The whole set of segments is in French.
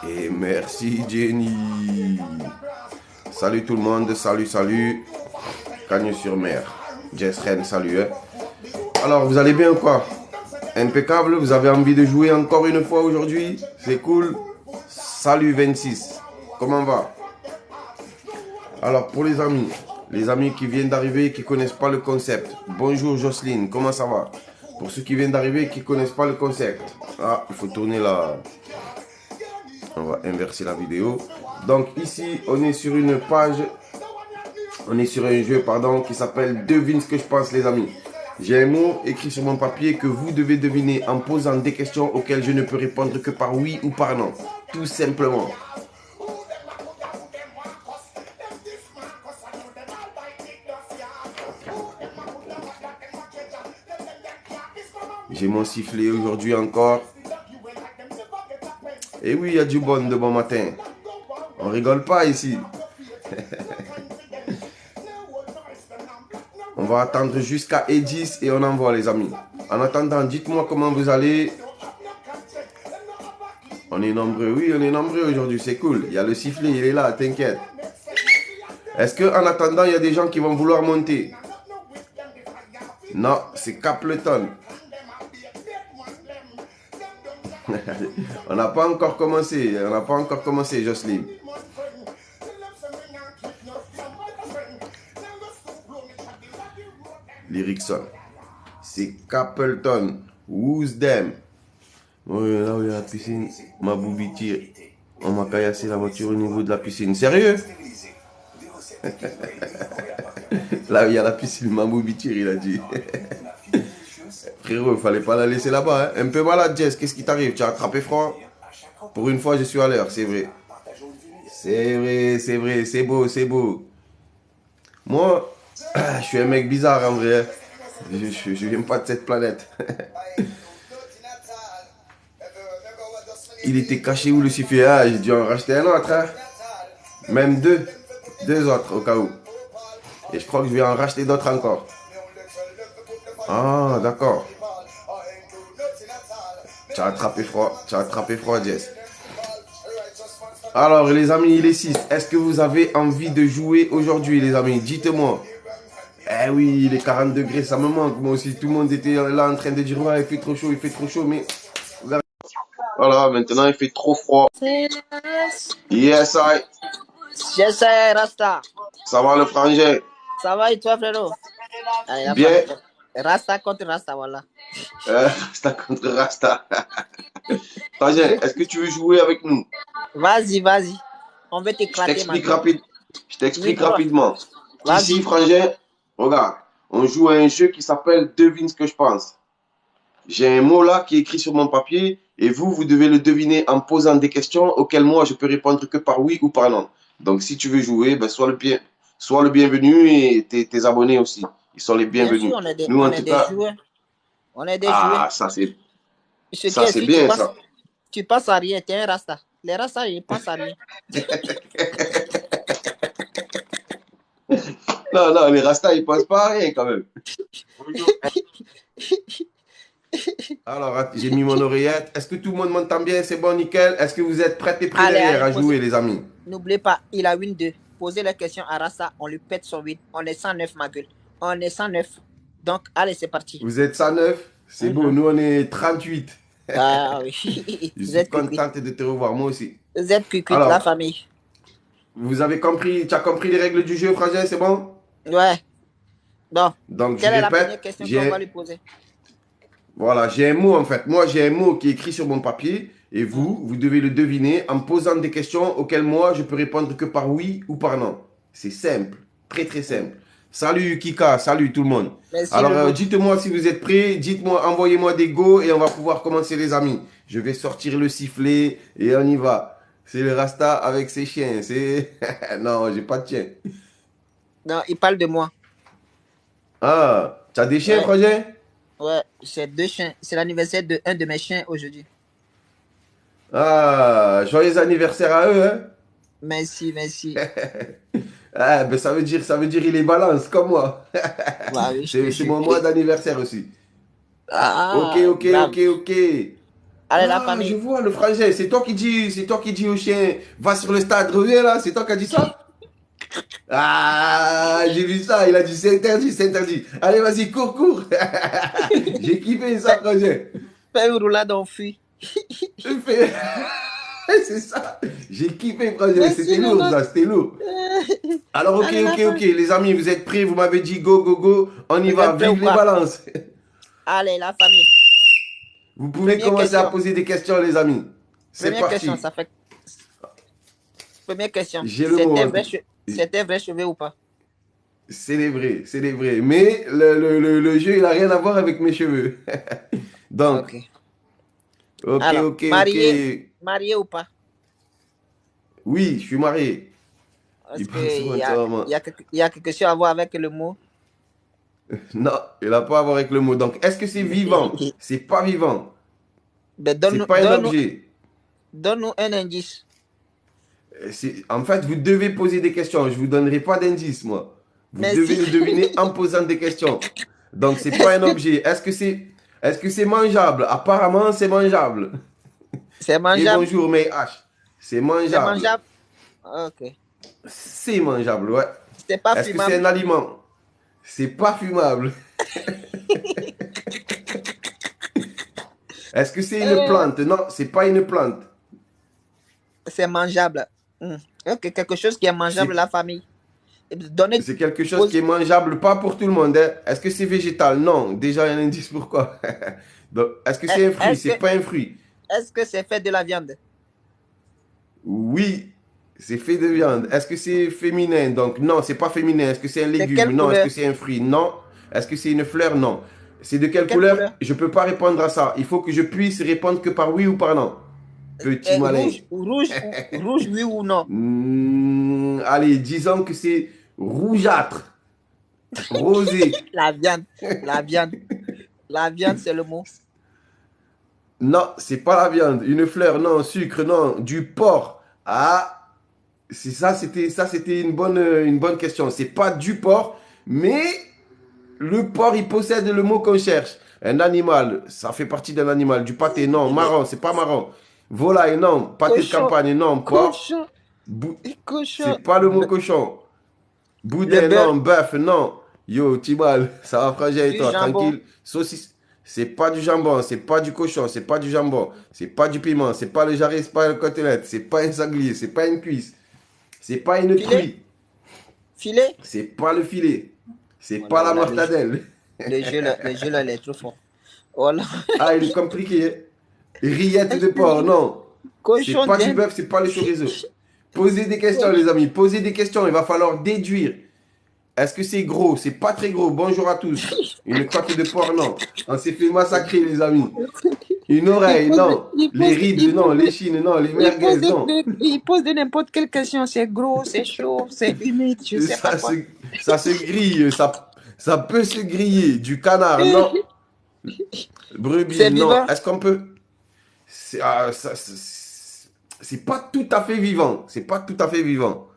Et merci Jenny. Salut tout le monde, salut. Cagnes-sur-Mer. Jess Ren, salut. Hein. Alors, vous allez bien ou quoi? Impeccable, vous avez envie de jouer encore une fois aujourd'hui? C'est cool. Salut 26. Comment va? Alors, pour les amis qui viennent d'arriver, qui ne connaissent pas le concept. Bonjour Jocelyne, comment ça va? Pour ceux qui viennent d'arriver, qui ne connaissent pas le concept. Ah, il faut tourner la... On va inverser la vidéo. Donc ici, on est sur une page, on est sur un jeu, pardon, qui s'appelle Devine ce que je pense, les amis. J'ai un mot écrit sur mon papier que vous devez deviner en posant des questions auxquelles je ne peux répondre que par oui ou par non. Tout simplement. J'ai mon sifflet aujourd'hui encore. Et oui, il y a du bon de bon matin. On rigole pas ici. On va attendre jusqu'à E10 et on envoie les amis. En attendant, dites-moi comment vous allez. On est nombreux, oui, on est nombreux aujourd'hui, c'est cool. Il y a le sifflet, il est là, t'inquiète. Est-ce qu'en attendant, il y a des gens qui vont vouloir monter? Non, c'est Capleton. On n'a pas encore commencé, Jocelyne. Lyrickson. C'est Capleton. Who's them? Oui, là où il y a la piscine, ma boubie tire. On m'a caillassé la voiture au niveau de la piscine. Sérieux? Là où il y a la piscine, ma boubie tire, il a dit. Frérot, il fallait pas la laisser là-bas. Hein. Un peu malade, Jess. Qu'est-ce qui t'arrive? Tu as attrapé froid? Pour une fois, je suis à l'heure, c'est vrai. C'est vrai, c'est beau. Moi, je suis un mec bizarre en vrai. Hein. Je viens pas de cette planète. Il était caché où le sifflet? Ah, j'ai dû en racheter un autre. Hein. Même deux. Deux autres au cas où. Et je crois que je vais en racheter d'autres encore. Ah, d'accord. Tu as attrapé froid, Jess. Alors, les amis, il est 6. Est-ce que vous avez envie de jouer aujourd'hui, les amis? Dites-moi. Eh oui, il est 40 degrés, ça me manque. Moi aussi, tout le monde était là en train de dire, ouais, il fait trop chaud, mais... Voilà, maintenant, il fait trop froid. Yes, I. J'essaie, Rasta. Ça va, le frangin? Ça va et toi, frérot? Ah, Bien. Rasta contre Rasta, voilà. Rasta contre Rasta. Frangin, est-ce que tu veux jouer avec nous? Vas-y. On veut t'éclater, man. Je t'explique rapidement. Ici, Vas-y. frangin, regarde, on joue à un jeu qui s'appelle Devine ce que je pense. J'ai un mot là qui est écrit sur mon papier et vous devez le deviner en posant des questions auxquelles moi je peux répondre que par oui ou par non. Donc si tu veux jouer, ben, sois le bienvenu et tes abonnés aussi. Ils sont les Bien sûr, bienvenus. on est des, Nous on en est tout des cas, joueurs. On est des joueurs. ah ça c'est Ce qui est sûr, bien ça. tu passes à rien, t'es un Rasta. Les Rastas, ils passent à rien. Non, les Rastas ils pensent pas à rien quand même. Alors j'ai mis mon oreillette. Est-ce que tout le monde m'entend bien? C'est bon, nickel. Est-ce que vous êtes prêts et prêts derrière à jouer, les amis? N'oubliez pas, il a win 2. Posez la question à Rasta, on lui pète son win. On est 109, ma gueule. On est 109. Donc, allez, c'est parti. Vous êtes 109? C'est beau, nous on est 38. Ah oui. Je suis contente de te revoir, moi aussi. Vous êtes cuit, Alors, la famille. vous avez compris, tu as compris les règles du jeu, Frangin, c'est bon? Ouais. Bon. Donc, Quelle je est la première répète, question qu'on va lui poser? Voilà, j'ai un mot en fait. Moi, j'ai un mot qui est écrit sur mon papier et vous devez le deviner en posant des questions auxquelles moi, je peux répondre que par oui ou par non. C'est simple, très simple. Salut Kika, salut tout le monde. Merci, alors, dites-moi si vous êtes prêts, dites-moi, envoyez-moi des go et on va pouvoir commencer les amis. Je vais sortir le sifflet et on y va. C'est le Rasta avec ses chiens. C'est non, j'ai pas de chien. Non, il parle de moi. Ah, tu as des chiens, Frangin? Ouais, c'est 2 chiens. C'est l'anniversaire de un de mes chiens aujourd'hui. Ah, joyeux anniversaire à eux, hein? Merci. Ah, ben ça veut dire il est balance comme moi. Ouais, oui, C'est mon mois d'anniversaire aussi. Ah, Ok. grave. Allez, la Ah, je famille. vois le frangin. C'est toi qui dis au chien, va sur le stade, reviens là. C'est toi qui as dit ça? Ah, j'ai vu ça. Il a dit c'est interdit, c'est interdit. Allez, vas-y, cours, cours. J'ai kiffé ça, Fais, frangin. fais une roulade en fuit. Je fais- C'est ça. J'ai kiffé, frangin. Merci, C'était le lourd, nôtre. ça, c'était lourd. Alors, ok, Allez, la ok, ok. famille. Les amis, vous êtes prêts? Vous m'avez dit go, go, go. On y Vous va. êtes prêts ou Vive les pas? balances. Allez, la famille. Vous pouvez Première commencer à question. poser des questions, les amis. C'est Première question, parti. ça fait. Première question. J'ai le mot. C'était vrai cheveux ou pas? Célébrer, célébrer. Mais le jeu, il n'a rien à voir avec mes cheveux. Donc, Ok. ok, Alors, ok, ok. marié ou pas? Oui, je suis marié. Il Est-ce parle sur qu'il un y a, toit. il y a quelque chose à voir avec le mot? Non, il n'a pas à voir avec le mot. Donc, est-ce que c'est vivant? C'est pas vivant. Ben, C'est pas un objet. donne-nous un indice. En fait, vous devez poser des questions. Je ne vous donnerai pas d'indice, moi. Vous devez Merci. le deviner en posant des questions. Donc, c'est pas Est-ce un que objet. Est-ce que c'est mangeable? Apparemment, c'est mangeable. c'est Et mangeable? bonjour, mes H. C'est C'est mangeable. mangeable? Ok. C'est mangeable, ouais. C'est pas Est-ce que c'est fumable? un aliment? C'est pas fumable. Est-ce que c'est une Euh, plante? Non, c'est pas une plante. c'est mangeable. Hmm. Ok, quelque chose qui est mangeable, C'est la famille. Donnez, c'est quelque chose qui pose- est mangeable, pas pour tout le monde, hein. Est-ce que c'est végétal? Non. Déjà, il y a un indice pourquoi. Donc, est-ce que c'est un fruit? est-ce C'est que, pas un fruit. est-ce que c'est fait de la viande? Oui, c'est fait de viande. Est-ce que c'est féminin? Donc, non, c'est pas féminin. Est-ce que c'est un C'est légume? quelle Non. Est-ce que couleur? c'est un fruit? Non. Est-ce que c'est une fleur? Non. C'est de C'est quelle quelle couleur? couleur? Je peux pas répondre à ça. Il faut que je puisse répondre que par oui ou par non. Petit malin. Rouge, oui ou non? Allez, disons que c'est rougeâtre, rosé. La viande, la viande, la viande, c'est le mot. Non, c'est pas la viande. Une fleur, non. Sucre, non. Du porc. Ah, c'est ça, c'était une bonne question. C'est pas du porc, mais le porc, il possède le mot qu'on cherche. Un animal, ça fait partie d'un animal. Du pâté, non. Marron, c'est pas marron. Volaille, non. Pâté de Cochon, campagne, non. Porc, cochon, bou- cochon. c'est pas le mot cochon. Le Boudin, beurre, non. Bœuf, non. Yo, Tibal, ça va frangin et du toi, jambon. tranquille. Saucisse, c'est pas du jambon, c'est pas du cochon, c'est pas du jambon, c'est pas du piment, c'est pas le jarret, c'est pas le côtelette, c'est pas un sanglier, c'est pas une cuisse, c'est pas une Filet, truie, filet. c'est pas le filet, c'est Voilà, pas la voilà, mortadelle. le jeu là, il est trop fort. Voilà. Ah, il est compliqué, hein. Rillettes de porc, non. C'est Cochon pas du d'Inde. bœuf, c'est pas le chorizo. Posez des questions, les amis, posez des questions, il va falloir déduire. Est-ce que c'est gros? C'est pas très gros. Bonjour à tous. Une côte de porc, non. On s'est fait massacrer, les amis. Une Il oreille, pose, non. Les ribs, non. Les chines, non. Les merguez, non. il pose de n'importe quelle question. C'est gros, c'est chaud, c'est humide, je sais pas Ça se, quoi. ça se grille. Ça peut se griller. Du canard, non. Brebis, C'est non. vivant, Est-ce qu'on peut... C'est pas tout à fait vivant. C'est pas tout à fait vivant.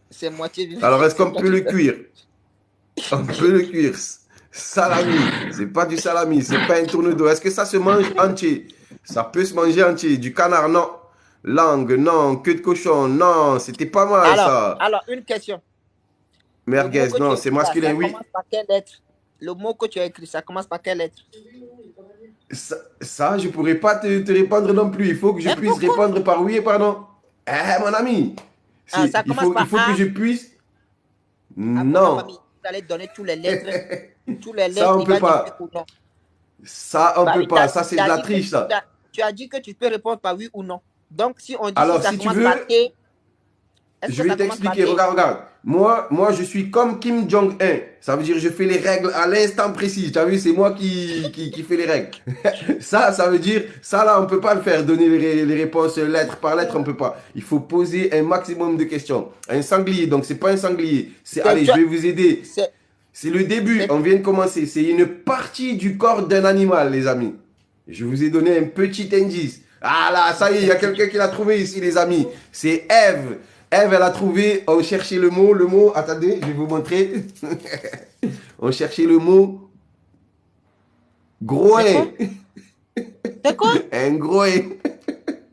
c'est moitié vivant. Alors, est-ce C'est qu'on pas peut tout le à fait. cuire? On peut le cuire. Salami, c'est pas du salami, c'est pas un tourne-dos. Est-ce que ça se mange entier? Ça peut se manger entier. Du canard, non. Langue, non. Queue de cochon, non. C'était pas mal ça. Alors, une question. Le mot Merguez, que tu non. as C'est écrit là, ça masculin, oui. commence par quelle lettre? Le mot que tu as écrit, ça commence par quelle lettre? Ça, je pourrais pas te répondre non plus. Il faut que je Et puisse pourquoi? répondre par oui et par non. Eh, mon ami. Ah, ça commence Il par faut que A. je puisse. Ah bon, la Non. famille, vous allez donner toutes les Ça, lettres, on il peut va dire oui pas. ou non. Ça, on Bah peut oui, pas. Ça, c'est de la triche, ça. tu as dit que tu peux répondre par oui ou non. Donc, si on dit si Alors, ça si tu commence veux, par T, est-ce je que vais ça commence par t'expliquer, T? regarde, regarde. Moi, je suis comme Kim Jong-un. Ça veut dire je fais les règles à l'instant précis. Tu as vu, c'est moi qui fais les règles. Ça veut dire, ça là, on peut pas le faire, donner les réponses lettre par lettre, on peut pas. Il faut poser un maximum de questions. Un sanglier, donc c'est pas un sanglier. C'est Allez, je vais vous aider. c'est- C'est le début, c'est- on vient de commencer. C'est une partie du corps d'un animal, les amis. Je vous ai donné un petit indice. Ah là, ça y est, il y a quelqu'un qui l'a trouvé ici, les amis. C'est Ève. Ève, elle a trouvé, on cherchait le mot, attendez, je vais vous montrer. On cherchait le mot c'est groin. quoi? C'est quoi? Un groin.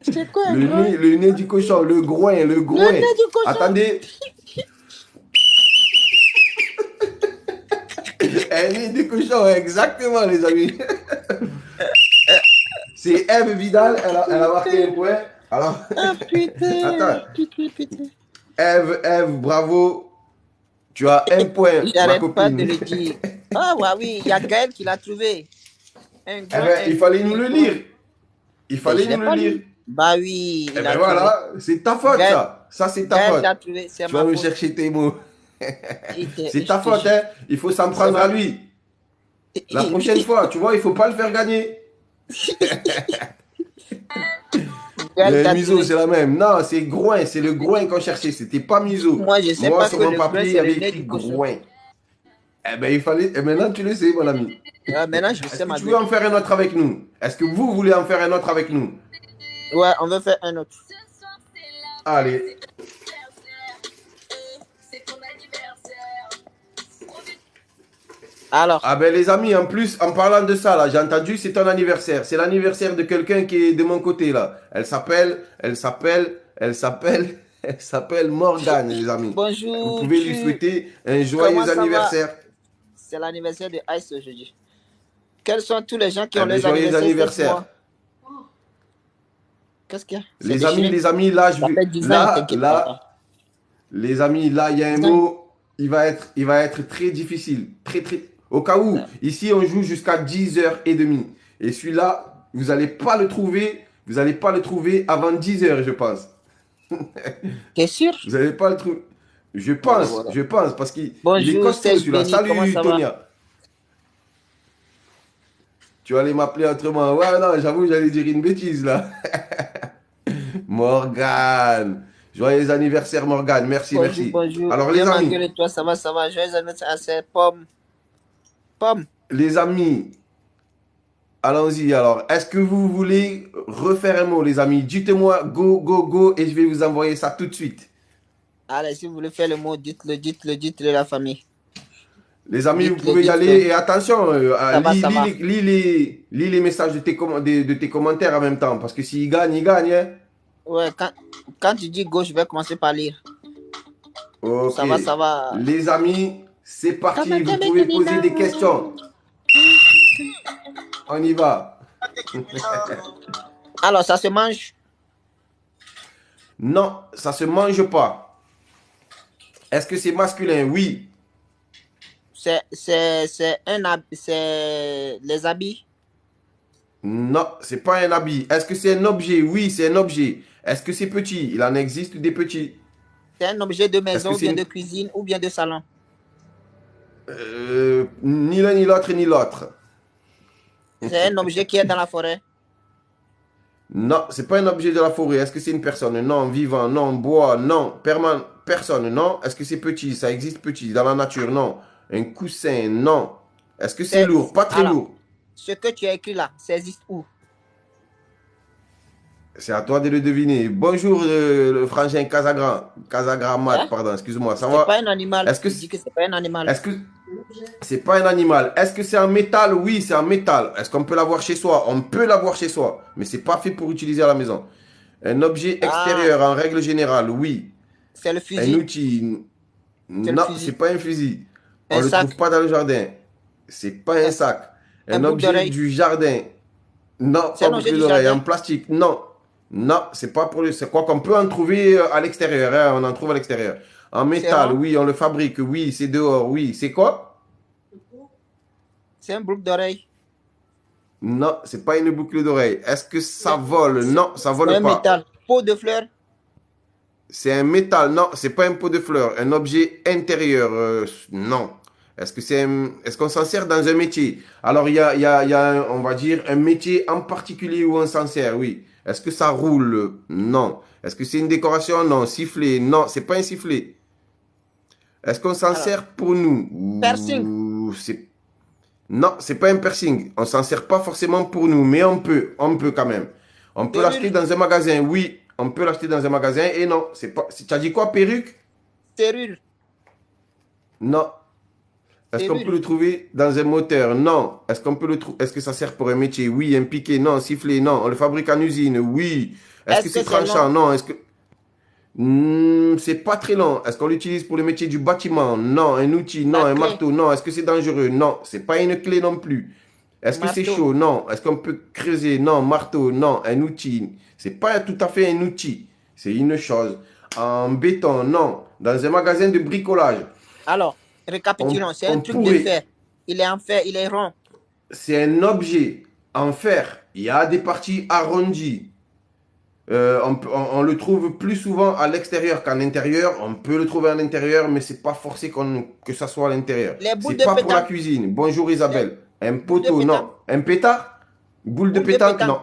C'est quoi un groin? Le nez du cochon, le groin, le groin. Le nez du cochon. Attendez. Un nez du cochon, exactement, les amis. C'est Eve Vidal, elle a marqué un point. Alors, Ah putain. attends. Putain. Eve, bravo. Tu as un point, ma J'arrête copine. pas de le dire. Ah ouais, oui, il y a Gaël qui l'a trouvé. Un Eh grand, ben, il fallait nous le lire. Il Mais fallait je l'ai nous le pas lire. lu. Bah oui, Eh il ben a voilà, c'est ta faute Gaël- ça. Ça c'est ta Gaël faute. l'a trouvé, c'est Tu vas ma me faute. chercher tes mots. C'est ta Je te faute, jure. hein. Il faut s'en prendre à lui. La prochaine fois, tu vois, il faut pas le faire gagner. Gaël Le t'a museau, trouvé. c'est la même. Non, c'est groin, c'est le groin qu'on cherchait. C'était pas museau. Moi, je sais pas Sur que mon le groin, papier, il y c'est avait le nez écrit du cochon. groin. Eh ben, il fallait. Et maintenant, tu le sais, mon ami. Maintenant, je Est-ce sais que ma tu veux gueule. en faire un autre avec nous? Est-ce que vous voulez en faire un autre avec nous? Ouais, on veut faire un autre. Allez. Alors, Ah ben les amis, en plus, en parlant de ça, là, j'ai entendu, c'est ton anniversaire. C'est l'anniversaire de quelqu'un qui est de mon côté, là. Elle s'appelle Morgane, les amis. bonjour. Vous pouvez lui souhaiter un Comment joyeux ça va? anniversaire. C'est l'anniversaire de Ice aujourd'hui. Quels sont tous les gens qui Eh ont ben, les joyeux anniversaires anniversaire. Qu'est-ce qu'il y a? C'est Les déchiré. amis, là, Ça fait 10 ans, t'inquiète pas. les amis, là, il y a un 10 ans. mot, il va être très difficile. Au cas où, ici, on joue jusqu'à 10h30. Et celui-là, vous n'allez pas le trouver avant 10h, je pense. T'es sûr? Vous n'allez pas le trouver. Je pense, parce qu'il est Bonjour, costaud Serge celui-là. Béni, comment Salut, ça va? Tonia. Tu allais m'appeler autrement. Ouais, non, j'avoue, j'allais dire une bêtise, là. Morgane. Joyeux anniversaire, Morgane. Merci, merci. Bonjour. Alors, Bien les ma amis, gueule et toi, ça va? Joyeux anniversaire à ces pommes. les amis, allons-y. Alors, est-ce que vous voulez refaire un mot, les amis? Dites-moi go, go, go, et je vais vous envoyer ça tout de suite. Allez, si vous voulez faire le mot, dites-le la famille. Les amis, vous Dites-le, pouvez y aller. dites-le. Et attention, Ça va, ça va. lis les messages de tes commentaires en même temps. Parce que s'il gagne, il gagne. Hein. Ouais, quand tu dis go, je vais commencer par lire. Ok. Ça va. Les amis, c'est parti. Vous pouvez poser des questions. On y va. Alors, ça se mange? Non, ça se mange pas. Est-ce que c'est masculin? Oui. C'est les habits? Non, c'est pas un habit. Est-ce que c'est un objet? Oui, c'est un objet. Est-ce que c'est petit? Il en existe des petits. C'est un objet de maison, que ou bien c'est de cuisine, ou bien de salon? Ni l'un, ni l'autre, ni l'autre. C'est un objet qui est dans la forêt? Non, c'est pas un objet de la forêt. Est-ce que c'est une personne? Non. Vivant? Non. Bois? Non. Personne? Non. Est-ce que c'est petit? Ça existe petit. Dans la nature? Non. Un coussin? Non. Est-ce que c'est lourd? Pas très lourd. Ce que tu as écrit là, ça existe où? C'est à toi de le deviner. Bonjour, le frangin Casagram Mat, Hein? pardon, excuse-moi. Ça C'est va? pas un animal. Est-ce que Tu dis que c'est pas un animal. Est-ce que c'est pas un animal? Est-ce que c'est en métal? Oui, c'est en métal. Est-ce qu'on peut l'avoir chez soi? On peut l'avoir chez soi, mais c'est pas fait pour utiliser à la maison. Un objet extérieur, en règle générale, oui. C'est le Un fusil. outil? le Non, fusil. c'est pas un fusil. Un On le sac. trouve pas dans le jardin. C'est pas un sac. Un Un boucle objet d'oreille. du jardin? Non, C'est pas un objet boucle du d'oreille. jardin. En plastique? Non. Non, c'est pas pour le. C'est quoi qu'on peut en trouver à l'extérieur. Hein, on en trouve à l'extérieur. En métal, rond? oui, on le fabrique. Oui, c'est dehors. Oui, c'est quoi? C'est un boucle d'oreille. Non, c'est pas une boucle d'oreille. Est-ce que ça vole? Non, ça C'est vole un pas. métal. Pot de fleurs. C'est un métal. Non, c'est pas un pot de fleurs. Un objet intérieur. Non. Est-ce qu'on s'en sert dans un métier? Alors, il y a on va dire, un métier en particulier où on s'en sert, oui. Est-ce que ça roule? Non. Est-ce que c'est une décoration? Non. Sifflet? Non, c'est pas un sifflet. Est-ce qu'on s'en sert pour nous? Piercing. Non, c'est pas un piercing. On s'en sert pas forcément pour nous, mais on peut quand même. On peut l'acheter dans un magasin, oui. On peut l'acheter dans un magasin et non, c'est pas. Tu as dit quoi, perruque? Serrure. Non. Est-ce C'est qu'on peut rude. le trouver dans un moteur? Non. Est-ce qu'on peut le trouver? Est-ce que ça sert pour un métier? Oui. Un piquet? Non. Sifflet? Non. On le fabrique en usine? Oui. Est-ce que Est-ce que c'est c'est long? tranchant? Non. Est-ce que... c'est pas très long. Est-ce qu'on l'utilise pour le métier du bâtiment? Non. Un outil? Non. La Un clé, marteau? Non. Est-ce que c'est dangereux? Non. C'est pas une clé non plus. Est-ce que c'est marteau. chaud? Non. Est-ce qu'on peut creuser? Non. Marteau? Non. Un outil? C'est pas tout à fait un outil. C'est une chose. En béton? Non. Dans un magasin de bricolage? Alors, récapitulons. C'est un On truc de pourrait... fer. Il est en fer, il est rond. C'est un objet en fer. Il y a des parties arrondies. On le trouve plus souvent à l'extérieur qu'à l'intérieur. On peut le trouver à l'intérieur, mais c'est pas forcé que ça soit à l'intérieur. Les boules C'est de pas pour la pétanque. cuisine. Bonjour Les Isabelle. Un boules de poteau, pétanque. non. Un pétard? Boule de Boules de pétanque, pétanque.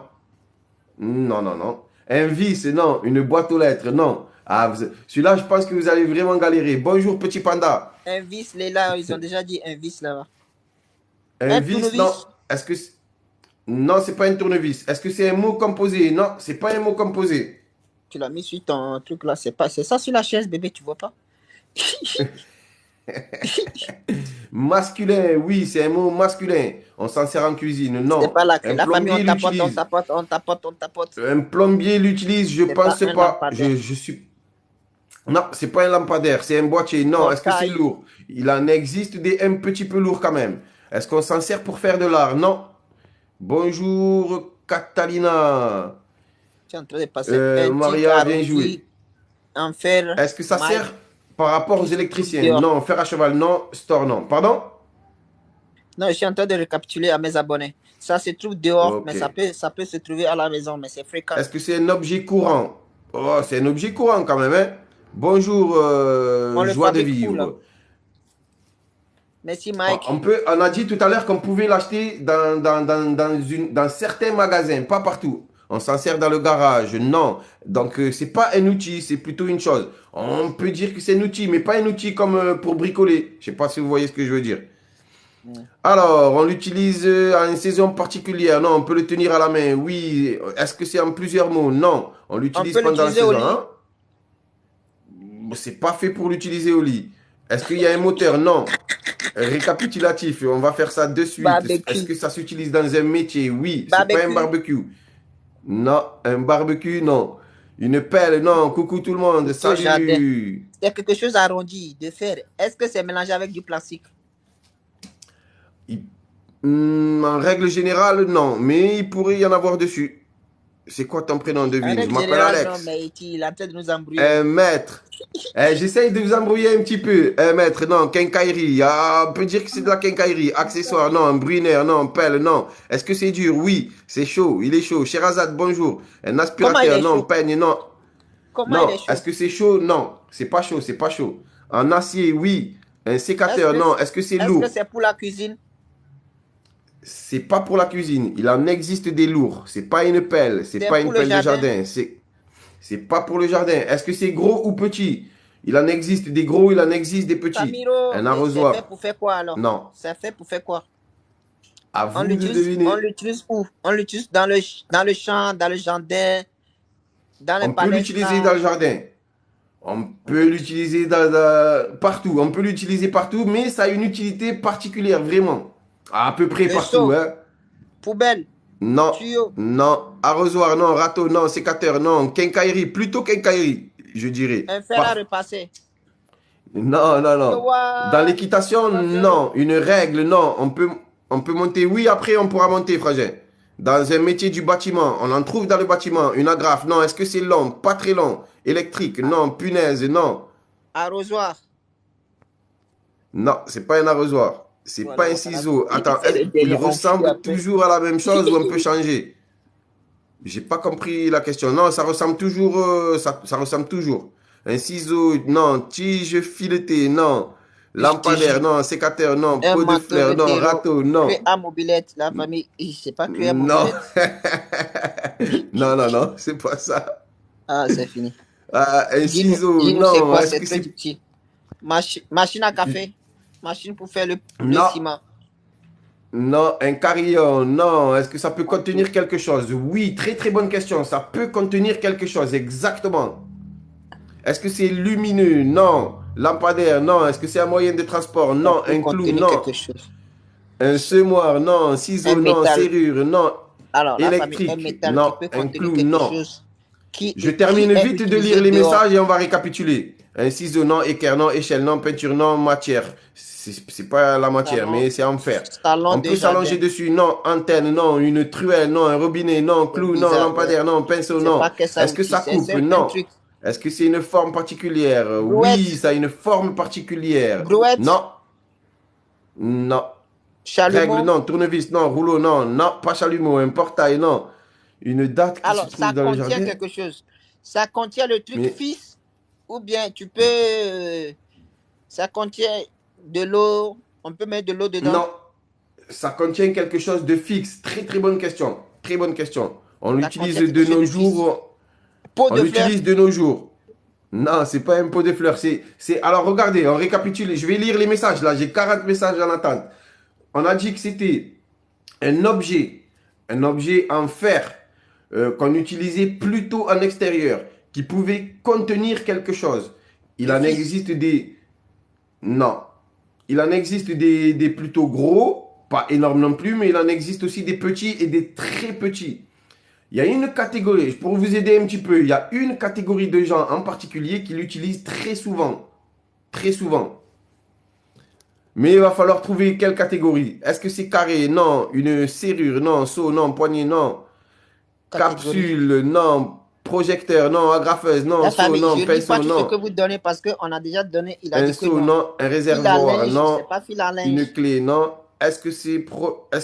non. Non, non, non. Un vis, non. Une boîte aux lettres, non. Ah, celui-là, je pense que vous allez vraiment galérer. Bonjour petit panda. Un vis, les là, ils ont déjà dit un vis là-bas. Un Un vis, non. tournevis. Est-ce que... Non, c'est pas un tournevis. Est-ce que c'est un mot composé? Non, c'est pas un mot composé. Tu l'as mis sur ton truc là. C'est pas, c'est ça sur la chaise, bébé, tu vois pas? Masculin, oui, c'est un mot masculin. On s'en sert en cuisine, C'est non. pas la clé. Un La famille, on plombier tapote, on l'utilise. tapote, on tapote, on tapote. Un plombier l'utilise, je C'est pas pense un pas. lampadaire. Je suis... Non, c'est pas un lampadaire, c'est un boîtier. Non, Bon, est-ce que c'est caille. lourd? Il en existe des un petit peu lourds quand même. Est-ce qu'on s'en sert pour faire de l'art? Non. Bonjour, Catalina. Tu es en train de passer un tic Maria, bien joué. arrondi en fer. Est-ce que ça Mike, sert par rapport aux qui se trouve électriciens? dehors. Non. Fer à cheval, non. Store, non. Pardon? Non, je suis en train de récapituler à mes abonnés. Ça se trouve dehors, Ok. mais ça peut se trouver à la maison, mais c'est fréquent. Est-ce que c'est un objet courant? Oh, c'est un objet courant quand même, hein? Bonjour, On le joie de fabrique où là? vivre. Merci, Mike. On a dit tout à l'heure qu'on pouvait l'acheter dans certains magasins, pas partout. On s'en sert dans le garage, non. Donc, c'est pas un outil, c'est plutôt une chose. On peut dire que c'est un outil, mais pas un outil comme pour bricoler. Je sais pas si vous voyez ce que je veux dire. Alors, on l'utilise à une saison particulière. Non, on peut le tenir à la main. Oui. Est-ce que c'est en plusieurs mots? Non. On On l'utilise peut pendant la l'utiliser au saison. lit. Hein? C'est pas fait pour l'utiliser au lit. Est-ce qu'il y a un moteur? Non. Récapitulatif. On va faire ça de suite. Est-ce Barbecue. que ça s'utilise dans un métier? Oui. C'est pas un Barbecue. barbecue. Non. Un barbecue, non. Une pelle, non. Coucou tout le monde. Au jardin. Salut. C'est quelque chose arrondi, de fer. Est-ce que c'est mélangé avec du plastique? En règle générale, non. Mais il pourrait y en avoir dessus. C'est quoi ton prénom, En devine? Je règle m'appelle générale, non, Alex. mais il est en train de nous embrouiller. Un maître. J'essaye de vous embrouiller un petit peu. Un maître, non. Quincaillerie. Ah, on peut dire que c'est de la quincaillerie. Accessoire, non. Un bruneur, non. Pelle, non. Est-ce que c'est dur? Oui. C'est chaud. Il est chaud. Sherazade, bonjour. Un Comment il aspirateur, est non. chaud? Peigne, non. Comment il Non. est chaud? Est-ce que c'est chaud? Non. C'est pas chaud. C'est pas chaud. En acier, oui. Un Est-ce sécateur, que non. Est-ce que c'est lourd? c'est pour la cuisine? C'est pas pour la cuisine. Il en existe des lourds. C'est pas une pelle. C'est C'est pas pour une le pelle de jardin? jardin. C'est pas pour le jardin. Est-ce que c'est gros ou petit? Il en existe des gros, il en existe des petits. Camilo, Un c'est fait arrosoir. pour faire quoi alors? Non. C'est fait pour faire quoi? À On vous de l'utilise deviner. où? On l'utilise dans le champ, dans le jardin, dans les On peut l'utiliser dans le jardin. On peut l'utiliser partout. On peut l'utiliser partout, mais ça a une utilité particulière, vraiment. À peu près Le partout. seau, Hein. poubelle, Non. tuyau, Non. Arrosoir, non. Râteau, non. Sécateur, non. Quincaillerie, plutôt quincaillerie, je dirais. un fer à repasser. Non, non, non. What? Dans l'équitation, non. Une règle, non. On peut monter. Oui, après, on pourra monter, frangin. Dans un métier du bâtiment, on en trouve dans le bâtiment. Une agrafe, non. Est-ce que c'est long? Pas très long. Électrique, non. Punaise, non. Arrosoir. Non, c'est pas un arrosoir. C'est Voilà, pas un voilà. ciseau. Il Attends, fait le il délire, on ressemble fuit après. toujours à la même chose ou on peut changer? J'ai pas compris la question. Non, ça ressemble toujours. Ça ressemble toujours. Un ciseau, non. Tige filetée, non. Lampadaire, non. Sécateur, non. Un Pot de manteau fleurs, non. vétéro, Râteau, non. cuir à mobilette, la famille. C'est pas cuir à Non. mobilette. Non, non, non, c'est pas ça. Ah, c'est fini. Un ciseau, Dis-nous c'est non. quoi, Est-ce c'est que très c'est... utile. Machine à café. Machine pour faire le Non. ciment. Non, un carillon, non. Est-ce que ça peut contenir quelque chose? Oui, très très bonne question. Ça peut contenir quelque chose, exactement. Est-ce que c'est lumineux? Non. Lampadaire, non. Est-ce que c'est un moyen de transport? Ça Non. peut Un clou, contenir non. quelque chose. Un semoir, non. Un Ciseau, non. métal. Serrure, non. Alors, la famille, un Électrique, métal qui non. peut Un contenir clou, quelque non. chose qui Je termine est vite de lire utilisé les dehors. messages et on va récapituler. Un ciseau, non. Équerre, non. Échelle, non. Peinture, non. Matière. C'est pas la matière, mais c'est en fer. Salon On de peut s'allonger jardin. dessus, non. Antenne, non. Une truelle, non. Un robinet, non. C'est Clou, non. bizarre. Lampadaire, non. Pinceau, C'est non. pas que ça Est-ce que utilise. ça coupe? C'est un Non. truc. Est-ce que c'est une forme particulière? Oui, Brouette. ça a une forme particulière. Brouette. Non. Non. Règle, Chalumeau. non. Tournevis, non. Rouleau, non. Non, pas chalumeau. Un portail, non. Une date qui se Alors, trouve ça dans le contient jardin. quelque chose. Ça contient le truc Mais fils ou bien tu peux. Ça contient de l'eau. On peut mettre de l'eau dedans. non, ça contient quelque chose de fixe. Très très bonne question. Très bonne question. On Ça l'utilise contient de quelque chose nos de fixe. jours. Pot On de fleurs. l'utilise de nos jours. Non, c'est pas un pot de fleurs. Alors regardez, on récapitule. Je vais lire les messages là. J'ai 40 messages en attente. On a dit que c'était un objet en fer qu'on utilisait plutôt en extérieur, qui pouvait contenir quelque chose. Il Le en fils. existe des... Non. Il en existe des plutôt gros, pas énormes non plus, mais il en existe aussi des petits et des très petits. Il y a une catégorie, pour vous aider un petit peu, il y a une catégorie de gens en particulier qui l'utilisent très souvent. Très souvent. Mais il va falloir trouver quelle catégorie. Est-ce que c'est carré? Non. Une serrure? Non. Seau? Non. Poignée? Non. Catégorie. Capsule? Non. Projecteur? Non. Agrafeuse? Non. La Seau? famille, Non. je ne lis pas Pinceau? tout ce Non. que vous donnez parce qu'on a déjà donné. Il a Un dit que seau? non. Non. Un Fil à réservoir? linge, Non. c'est pas fil à linge. Une clé? Non. Est-ce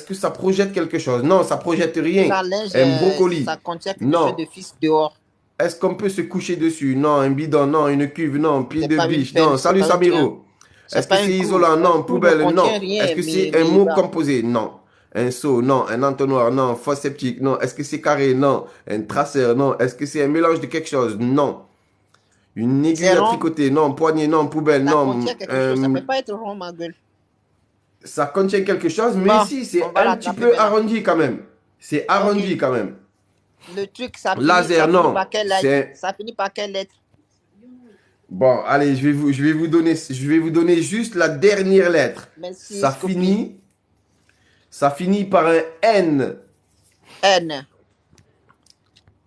que ça projette quelque chose? Non, ça projette Fil rien. à linge, Un brocoli? ça contient quelque Non. chose de fixe dehors. Est-ce qu'on peut se coucher dessus? Non. Un bidon? Non. Une cuve? Non. Pied C'est de pas une biche? pelle, Non. c'est Salut pas un Samiro. C'est Est-ce que pas un c'est clou. isolant? Un Non. clou ne Poubelle? contient Non. rien, Est-ce que c'est mais un mot bah, composé? Non. Un seau? Non. Un entonnoir? Non. Fosse septique? Non. Est-ce que c'est carré? Non. Un traceur? Non. Est-ce que c'est un mélange de quelque chose? Non. Une aiguille c'est à rond. tricoter? Non. Poignée? Non. Poubelle? Ça Non. contient quelque chose. Ça peut pas être rond, ma gueule. Ça contient quelque chose, mais Bon, si, c'est on va un petit l'attraper peu maintenant. arrondi quand même. C'est arrondi Ok. quand même. Le truc, ça Laser, finit non. par quelle lettre? C'est... Ça finit par quelle lettre? Bon, allez, je vais vous donner juste la dernière lettre. Merci, Ça Scoopy. finit par un N. N.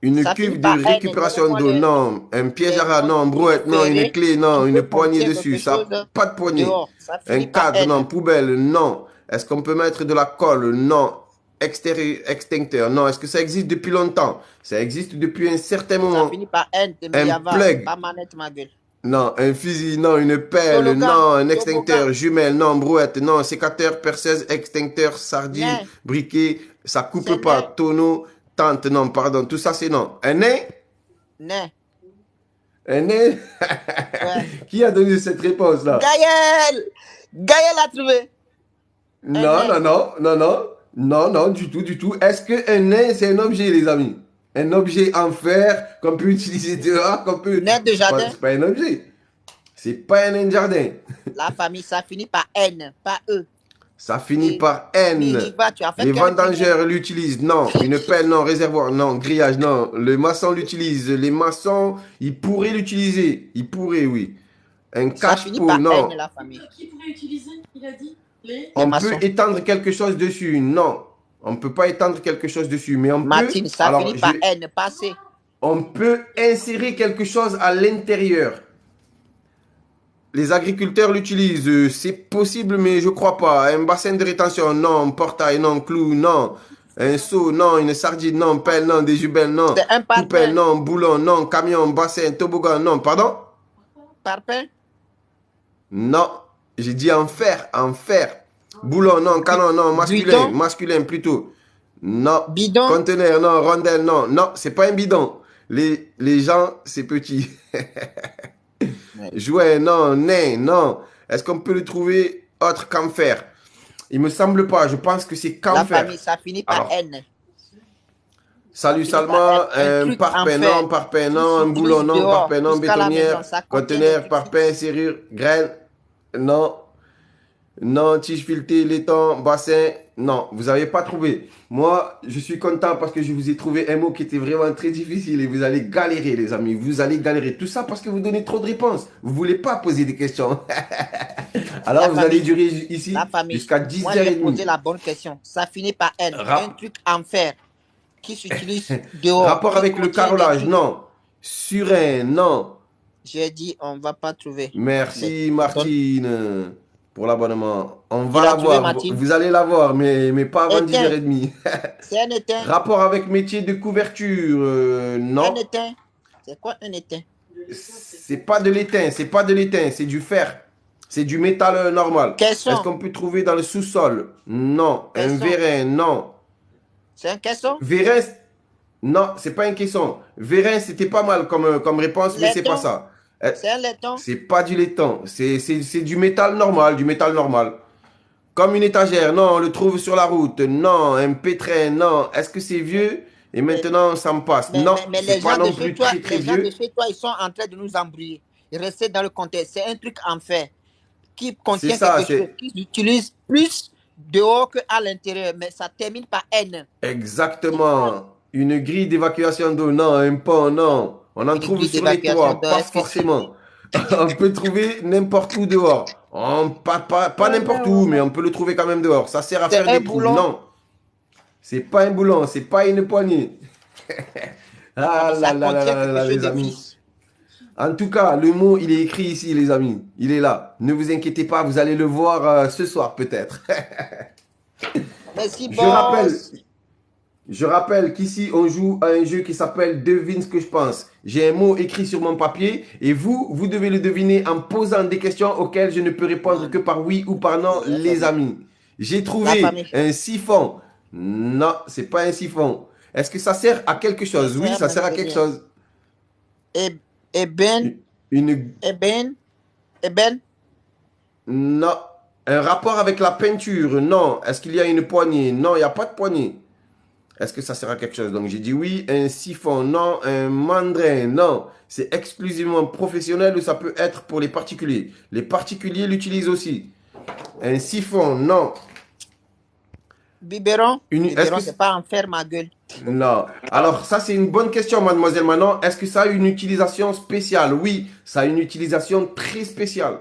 Une Ça cuve finit de par N. récupération Donnez-moi d'eau, le- non. Un piège à rat, les non. mots Brouette, non. Une préférés clé, non. qui Une peut poignée contenir dessus. quelque Ça, chose pas de poignée. dehors. Ça Un finit par cadre, N. non. Poubelle, non. Est-ce qu'on peut mettre de la colle? Non. Extincteur, non. Est-ce que ça existe depuis longtemps? Ça existe depuis un certain Ça moment. finit par N. De Un Java. plug. Pas manette, ma gueule. Non, un fusil, non, une pelle, Toboggan. non, un extincteur, Toboggan. jumelle, non, brouette, non, sécateur, perceuse, extincteur, sardine, Nain. briquet, ça coupe C'est pas, nain. tonneau, tente, non, pardon, tout ça c'est non. Un nain? Nain. Un nain? Ouais. Qui a donné cette réponse là? Gaël! Gaël a trouvé. Non, nain. non, du tout. Est-ce qu'un nain c'est un objet, les amis? Un objet en fer qu'on peut utiliser dehors, qu'on peut. Nain de jardin. C'est pas un objet. C'est pas un nain de jardin. La famille, ça finit par N, pas E. Ça finit Et par N. Miriva, tu as fait Les quel vendangeurs l'utilisent, non. Une pelle, non. Réservoir, non. Grillage, non. Le maçon l'utilise. Les maçons, ils pourraient l'utiliser. Ils pourraient, oui. Un Ça finit cache-pot, par non. N, la famille. Qui pourrait utiliser, il a dit les... On maçons. peut étendre quelque chose dessus, non. On ne peut pas étendre quelque chose dessus, mais on Martine, peut... ça Alors, finit par N, pas C. on peut insérer quelque chose à l'intérieur. Les agriculteurs l'utilisent. C'est possible, mais je crois pas. Un bassin de rétention, non. Un portail, non. Clou, non. Un seau, non. Une sardine, non. Pelle, non. Des jumelles, non. C'est un parpaing. Poubelle, non. Boulon, non. Camion, bassin, toboggan, non. Pardon? Parpaing? Non. J'ai dit en fer, en fer. Boulon, non. Canon, non. Masculin, Bidon? masculin plutôt. Non. Bidon? Conteneur, non. Rondelle, non. Non, c'est pas un bidon. Les gens, c'est petit. Jouet, non. Nain, non. Est-ce qu'on peut le trouver autre qu'en fer? Il me semble pas. Je pense que c'est qu'en La fer. famille, ça finit par Alors, N. Salut finit par Salma, être un un truc parpaing, en fer non, parpaing, qui non, un s'utilise boulon, non, dehors, parpaing, non, jusqu'à la bétonnière, maison. Ça contient des conteneur, trucs parpaing, serrure, graine, non. Non, tige filetée, laiton, bassin. Non, vous n'avez pas trouvé. Moi, je suis content parce que je vous ai trouvé un mot qui était vraiment très difficile et vous allez galérer, les amis. Vous allez galérer. Tout ça parce que vous donnez trop de réponses. Vous ne voulez pas poser des questions. Alors, La vous allez famille, durer ici la famille. jusqu'à Moi, j'ai 10h30. posé la bonne question. Ça finit par N. Un Rap- truc en fer qui s'utilise dehors, Rapport qui avec le contient des carrelage, trucs. non. Surin, non. J'ai dit, on va pas trouver. Merci Mais- Martine pour l'abonnement. On Il va a trouvé, l'avoir. Martine. Vous allez l'avoir, mais pas avant Éteint. 10h30. C'est un éteint. Rapport avec métier de couverture, Un non. éteint. C'est quoi un éteint? C'est pas de l'étain, c'est pas de l'étain, c'est du fer. C'est du métal normal. Caisson. Est-ce qu'on peut trouver dans le sous-sol? Non. Un Caisson. vérin, non. C'est un caisson? Vérin, non, c'est pas un caisson. Vérin, c'était pas mal comme réponse, mais c'est Laiton. pas ça. C'est un laiton? C'est pas du laiton, c'est du métal normal, du métal normal. Comme une étagère, non, on le trouve sur la route, non, un pétrin, non. Est-ce que c'est vieux? Et maintenant, ça me passe. Non, mais c'est les pas gens non de chez plus toi, très très les gens de vieux. chez toi, ils sont en train de nous embrouiller. Restez dans le contexte. C'est un truc en fer qui contient C'est ça, quelque chose qui s'utilise plus dehors qu'à l'intérieur, mais ça termine par N. Exactement. Une grille d'évacuation d'eau, non, un pont, non. On en Une trouve grille sur les d'évacuation toits, d'eau, pas est-ce que forcément. On peut trouver n'importe où dehors. Pas n'importe où, mais on peut le trouver quand même dehors. Ça sert à C'est faire un des trous. boulon. Non. C'est pas un boulon, c'est pas une poignée. Ah Ça là là là contient là là, quelque chose les de amis. fixe. En tout cas, le mot, il est écrit ici, les amis. Il est là. Ne vous inquiétez pas, vous allez le voir ce soir peut-être. Merci, Je rappelle, boss. je rappelle qu'ici, on joue à un jeu qui s'appelle Devine ce que je pense. J'ai un mot écrit sur mon papier et vous devez le deviner en posant des questions auxquelles je ne peux répondre que par oui ou par non, les amis. J'ai La trouvé famille. un siphon. Non, c'est pas un siphon. Est-ce que ça sert à quelque chose? Oui, ça sert à quelque chose. Eben, Une... Eben, Eben, Non. Un rapport avec la peinture? Non. Est-ce qu'il y a une poignée? Non, il n'y a pas de poignée. Est-ce que ça sert à quelque chose? Donc j'ai dit oui. Un siphon? Non. Un mandrin? Non. C'est exclusivement professionnel ou ça peut être pour les particuliers. Les particuliers l'utilisent aussi. Un siphon? Non. biberon. Est-ce Biberon, que c'est pas en faire ma gueule. Non. Alors, ça, c'est une bonne question, mademoiselle Manon. Est-ce que ça a une utilisation spéciale? Oui, ça a une utilisation très spéciale.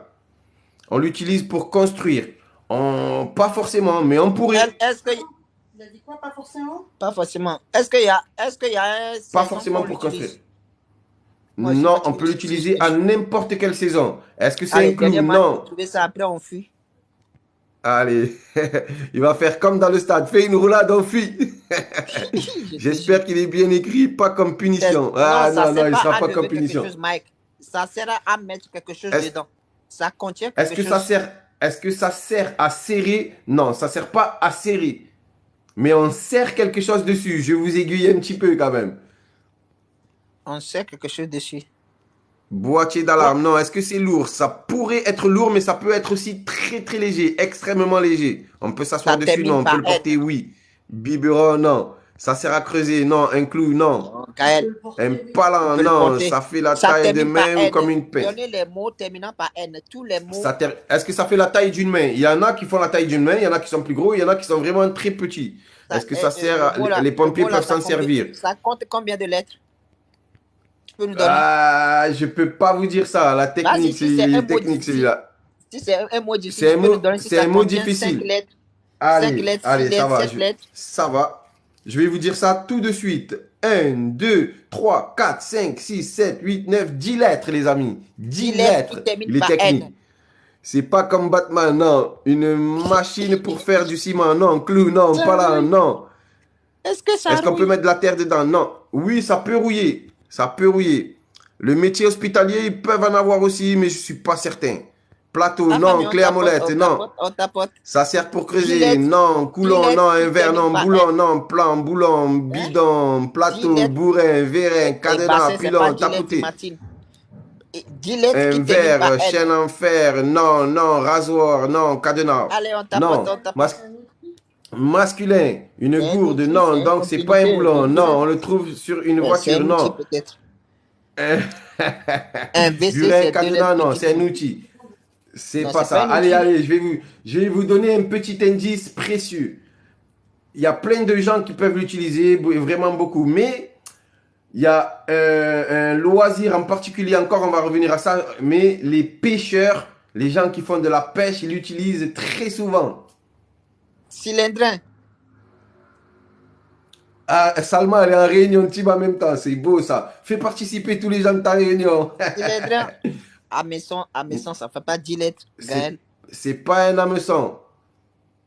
On l'utilise pour construire. Pas forcément, mais on pourrait. Est-ce que... Il a dit quoi, pas forcément? Pas forcément. Est-ce qu'il y a un Pas saison forcément qu'on pour l'utilise? construire. Moi, je suis Non, fatigué, on peut je- l'utiliser je- à n'importe quelle saison. Est-ce que c'est Allez, un clou? dernièrement, Non. vous trouvez ça, après on fuit. Allez, il va faire comme dans le stade. Fais une roulade, on fuit. J'espère qu'il est bien écrit, pas comme punition. Ah ça non, sert non, il ne sera pas enlever comme quelque punition. chose, Mike. Ça sert à mettre quelque chose Est-ce- dedans. Ça contient Est-ce quelque que chose. est-ce que ça sert à serrer? Non, ça sert pas à serrer. Mais on serre quelque chose dessus. Je vous aiguille un petit peu quand même. On sert quelque chose dessus. Boîtier d'alarme. Non, est-ce que c'est lourd? Ça pourrait être lourd, mais ça peut être aussi très très léger, extrêmement léger. On peut s'asseoir Ça dessus, termine non. On par peut le porter, oui. Biberon, non. Ça sert à creuser, non. Un clou, non. Oh, Gaël, Un on palan, peut le non. porter. Ça fait la Ça taille de termine par main ou N. comme une pince. Donnez les mots terminant par N. Tous les mots. Est-ce que ça fait la taille d'une main? Il y en a qui font la taille d'une main, il y en a qui sont plus gros, il y en a qui sont vraiment très petits. Est-ce que ça sert le mot là, les pompiers le mot là, peuvent s'en ça combien- servir? Ça compte combien de lettres? Tu peux nous donner? Ah, je peux pas vous dire ça. La technique, si c'est un mot technique difficile. celui-là. Si c'est un mot difficile, C'est un tu peux mot- nous donner si c'est ça un mot contient difficile. 5 lettres. Allez, 5 lettres, 6 allez, ça lettres, va. 7 lettres. Ça va. Je vais vous dire ça tout de suite. 1, 2, 3, 4, 5, 6, 7, 8, 9, 10 lettres, les amis. 10 10 lettres lettres. qui terminent Il est par technique. N. C'est pas comme Batman, non. Une machine pour faire du ciment, non. Clou, non. Pas là, non. Est-ce que ça Est-ce qu'on peut rouille? mettre de la terre dedans? Non. Oui, ça peut rouiller. Ça peut rouiller. Le métier hospitalier, ils peuvent en avoir aussi, mais je suis pas certain. Plateau, La non. famille, on Clé à tapote, molette, on non. tapote, on tapote. Ça sert pour creuser, Gillette. non. Coulon, Gillette non. Un qui verre, termine non. par Boulon, N. non. Plan, boulon, bidon, plateau, Gillette. bourrin, vérin, Et cadenas, bassin, c'est pilon, pas Gillette, tapoté. Martine. Et Gillette Un qui termine par verre, N. chaîne en fer, non, non. Rasoir, non. Cadenas. Allez, on Non. tapote, on tapote. Masculin, une C'est un gourde, outil, non. c'est un Donc, c'est pas un utilité, boulon, un non. outil. On le trouve sur une C'est voiture, un outil non. peut-être. Un WC, Burin, c'est deux cadenas, lettres non, qui c'est un terminent. outil. C'est Non, pas c'est pas ça. un Allez, outil. allez, je vais vous donner un petit indice précieux. Il y a plein de gens qui peuvent l'utiliser, vraiment beaucoup. Mais il y a un loisir en particulier, encore, on va revenir à ça. Mais les pêcheurs, les gens qui font de la pêche, ils l'utilisent très souvent. Cylindrin. Ah, Salma, elle est en réunion team en même temps. C'est beau ça. Fais participer tous les gens de ta réunion. Cylindrin. À maison, ça fait pas 10 lettres, C'est, Gaël. c'est pas un hameçon.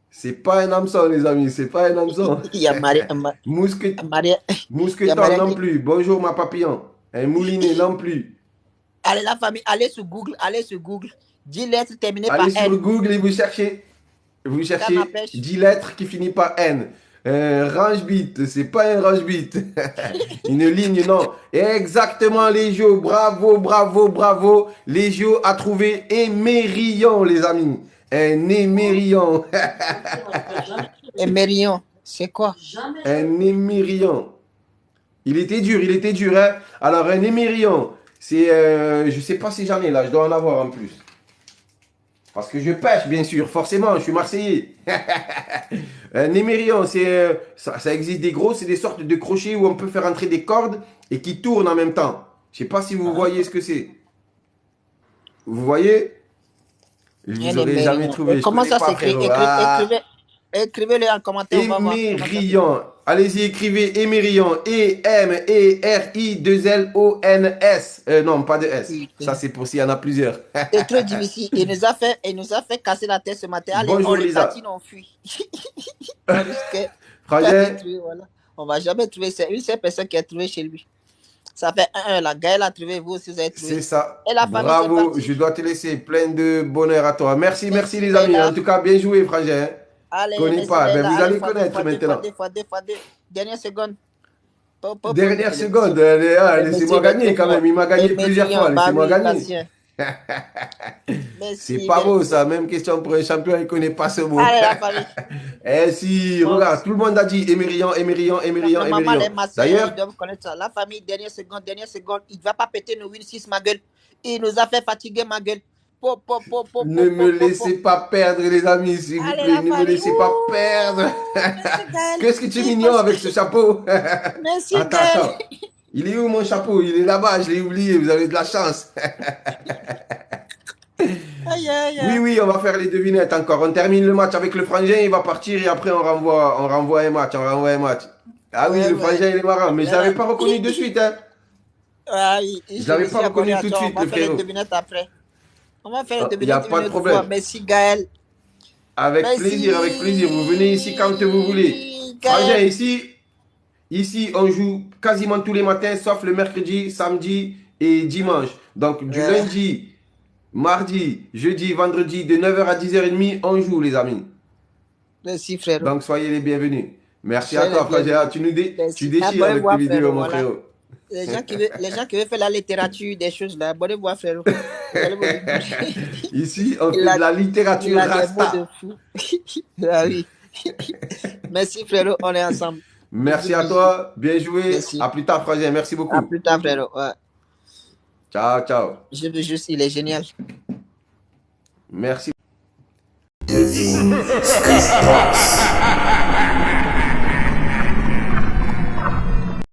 C'est pas un hameçon, les amis. C'est pas un hameçon. Il y a Maria, Mousquet, Maria, il y a mousqueton Maria non qui... plus. Bonjour, ma papillon. Un moulinet non plus. Allez, la famille, allez sur Google, allez sur Google. 10 lettres terminées par Allez sur N. Google et vous Canne à cherchez pêche. 10 lettres qui finissent par N. Range bit, c'est pas un range bit. Une ligne, non. Exactement, Légio. Bravo, bravo, bravo. Légio a trouvé émérillon, les amis. Un émérillon. Et Mérion, c'est quoi? Jamais. Un émérillon. Il était dur, hein. Alors, un émérillon, c'est... je sais pas si j'en ai là, je dois en avoir en plus. Parce que je pêche, bien sûr, forcément, je suis Marseillais. Un émérillon, ça existe des gros, c'est des sortes de crochets où on peut faire entrer des cordes et qui tournent en même temps. Je sais pas si vous voyez ce que c'est. Vous voyez? Je Un vous aurais jamais émérillon. trouvé. Et Je comment connais ça pas, s'écrit? frérot. Ah, Écrivez-le en commentaire, on va voir. Comment ça s'écrit. émérillon. Allez-y, écrivez émérillon. E-M-E-R-I-2-L-O-N-S. Non, pas de S. Putain. Ça, c'est pour s'il y en a plusieurs. C'est trop difficile. Il nous a fait casser la tête ce matin. Allez, Bonjour, on le Lisa. tatine, on fuit. On risquait pas Frangin, de trouver, voilà. On va jamais trouver. C'est une seule personne qui a trouvé chez lui. Ça fait 1-1 là. Gaël a trouvé, vous aussi vous avez trouvé. c'est ça. Et la famille, c'est Bravo. parti. Je dois te laisser. Plein de bonheur à toi. Merci, merci les amis. Leïla. En tout cas, bien joué, Frangin. Allez, Connais merci pas. Ben, Leïla. vous Allez, allez fois deux, connaître fois deux, maintenant. fois deux. Dernière seconde. Dernière seconde. Laissez-moi gagner quand même. Il m'a gagné plusieurs fois. Laissez-moi gagner. C'est pas beau ça. Même question pour un champion, il connaît pas ce mot. Allez, la famille. Eh si, regarde, tout le monde a dit émérillon, émérillon, émérillon, Maman, les émérillon. Marseillais, D'ailleurs, ils doivent connaître ça. La famille, dernière seconde. Il ne va pas péter nos win 6, ma gueule. Il nous a fait fatiguer, ma gueule. ne me laissez pas perdre, les amis, s'il vous Allez, plaît. la Ne me famille. laissez pas perdre. Merci, Gaël. Qu'est-ce que tu es mignon avec ce chapeau? Merci, Attends, Gaël. attends. Il est où mon chapeau? Il est là-bas, je l'ai oublié. Vous avez de la chance. Aïe, aïe, Oui, aïe. oui, on va faire les devinettes encore. On termine le match avec le frangin, il va partir et après on renvoie un match. Ah oui, Ouais, le ouais. frangin, il est marrant. Mais je ne Voilà. l'avais pas reconnu de suite, hein. Ah, Je l'avais pas reconnu tout de suite, On va le faire les frérot. devinettes après. On va faire les Ah, devinettes y a pas de une autre problème. fois. Merci, Gaël. Avec Merci. plaisir, avec plaisir. Vous venez ici quand vous voulez. Frangin, Gaël. ici, on joue quasiment tous les matins, sauf le mercredi, samedi et dimanche. Donc, du Ouais. lundi, mardi, jeudi, vendredi, de 9h à 10h30, on joue, les amis. Merci, frérot. Donc, soyez les bienvenus. Merci Soyez à toi, les bienvenus. frangin. Tu Merci. déchires Abonnez-vous, avec tes vidéos, frérot, mon voilà. frérot. Les gens qui veulent faire la littérature, des choses là, abonnez-vous, frérot. Vous allez vous rigoler. Ici, on fait Il a- de la Il littérature a des mots rasta. de fou. Ah oui. Merci, frérot. On est ensemble. Merci à toi. Bien joué. Merci. À plus tard, frangin. Merci beaucoup. À plus tard, frérot. Ouais. Ciao, ciao. Je veux juste, il est génial. Merci. Devine ce qui se passe.